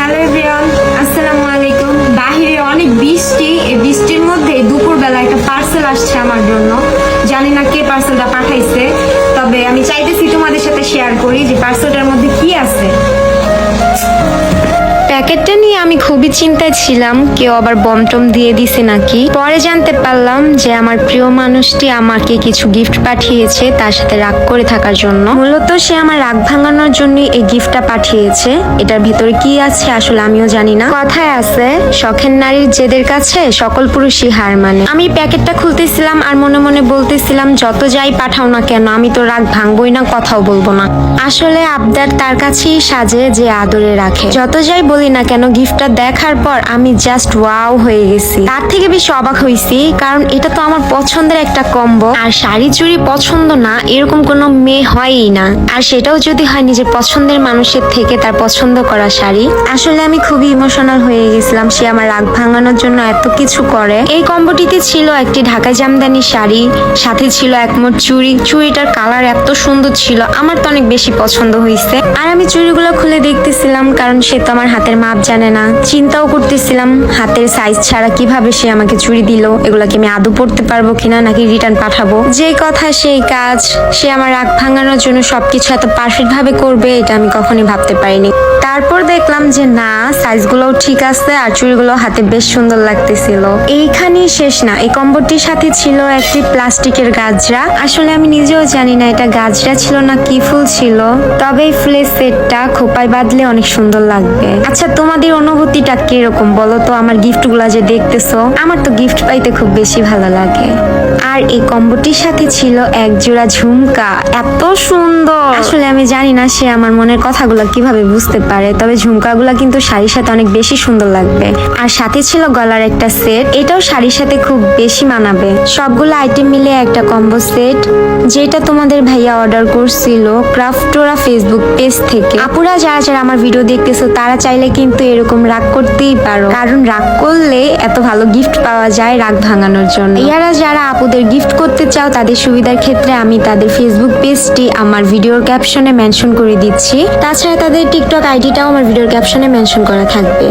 Hello everyone, আসসালামু আলাইকুম। বাহিরে অনেক বৃষ্টি, এই বৃষ্টির মধ্যে দুপুরবেলা একটা পার্সেল আসছে আমার জন্য। জানি না কে পার্সেলটা পাঠাইছে, তবে আমি চাইতেছি তোমাদের সাথে শেয়ার করি যে পার্সেলটার মধ্যে কি আছে। প্যাকেটটা নিয়ে আমি খুবই চিন্তায় ছিলাম, কেউ আবার বম টম দিয়ে দিছে নাকি। পরে জানতে পারলাম যে আমার প্রিয় মানুষটি আমাকে কিছু গিফট পাঠিয়েছে তার সাথে রাগ করে থাকার জন্য। মূলত সে আমার রাগ ভাঙানোর জন্য এই গিফটটা পাঠিয়েছে। এটার ভেতরে কি আছে আসলে আমিও জানি না। কথায় আছে, শখের নারীর জেদের কাছে সকল পুরুষই হার মানে। আমি প্যাকেটটা খুলতেছিলাম আর মনে মনে বলতেছিলাম, যত যাই পাঠাও না কেন আমি তো রাগ ভাঙবই না, কথাও বলবো না। আসলে আবদার তার কাছেই সাজে যে আদরে রাখে। যত যাই বলি না কেন, গিফটটা দেখার পর আমি জাস্ট ওয়াও হয়ে গেছি। তার থেকে বেশি অবাক হয়েছি, কারণ এটা তো আমার পছন্দের একটা কম্বো। আর শাড়ি চুড়ি পছন্দ না এরকম কোনো মেয়ে হয়ই না, আর সেটাও যদি হয় নিজের পছন্দের মানুষের থেকে তার পছন্দ করা শাড়ি। আসলে আমি খুবই ইমোশনাল হয়ে গেছিলাম। সে আমার রাগ ভাঙানোর জন্য এত কিছু করে। এই কম্বোটিতে ছিল একটি ঢাকা জামদানি শাড়ি, সাথে ছিল একমোট চুড়ি। চুড়িটার কালার এত সুন্দর ছিল, আমার তো অনেক বেশি পছন্দ হয়েছে। আর আমি চুড়িগুলো খুলে দেখতেছিলাম, কারণ সে তো আমার হাতের মাপ জানে না। চিন্তাও করতেছিলাম হাতের সাইজ ছাড়া কিভাবে সে আমাকে চুড়ি দিল, এগুলাকে আমি আদৌ পড়তে পারবো কিনা, নাকি রিটার্ন পাঠাবো। যে কথা সেই কাজ, সে আমার রাগ ভাঙানোর জন্য সবকিছু এত পারফেক্ট ভাবে করবে এটা আমি কখনোই ভাবতে পারিনি। তারপর দেখলাম যে না, সাইজগুলোও ঠিক আছে আর চুড়িগুলো হাতে বেশ সুন্দর লাগতেছিল। এইখানেই শেষ না, এই কম্বোটির সাথে ছিল একটি প্লাস্টিকের গাজরা। আসলে আমি নিজেও জানি না এটা গাজরা ছিল না কি ফুল ছিল, তবে এই ফুলের সেটটা খোপায় বাঁধলে অনেক সুন্দর লাগবে। আচ্ছা, তোমাদের অনুভূতিটা কিরকম বলো তো? আমার গিফটগুলা যে দেখতেছো, আমার তো গিফট পাইতে খুব বেশি ভালো লাগে। আর এই কম্বোটির সাথে ছিল এক জোড়া ঝুমকা, এত সুন্দর। আসলে আমি জানি না সে আমার মনের কথাগুলো কিভাবে বুঝতে পারে, তবে ঝুমকাগুলা কিন্তু শাড়ির সাথে অনেক বেশি সুন্দর লাগবে। আর সাথে ছিল গলার একটা সেট, এটাও শাড়ির সাথে খুব বেশি মানাবে। সবগুলো আইটেম মিলে একটা কম্বো সেট, যেটা তোমাদের ভাইয়া অর্ডার করছিল ক্রাফটোরা ফেসবুক পেজ থেকে। আপুরা যারা যারা আমার ভিডিও দেখতেছো তারা চাইলে কিন্তু এরকম রাগ করতেই পারো, কারণ রাগ করলে এত ভালো গিফট পাওয়া যায় রাগ ভাঙানোর জন্য। ইয়ারা যারা আপুদের গিফট করতে চাও তাদের সুবিধার ক্ষেত্রে আমি তাদের ফেসবুক পেজটি আমার ভিডিওর ক্যাপশনে মেনশন করে দিচ্ছি। তাছাড়া তাদের টিকটক আইডিটাও আমার ভিডিওর ক্যাপশনে মেনশন করা থাকবে।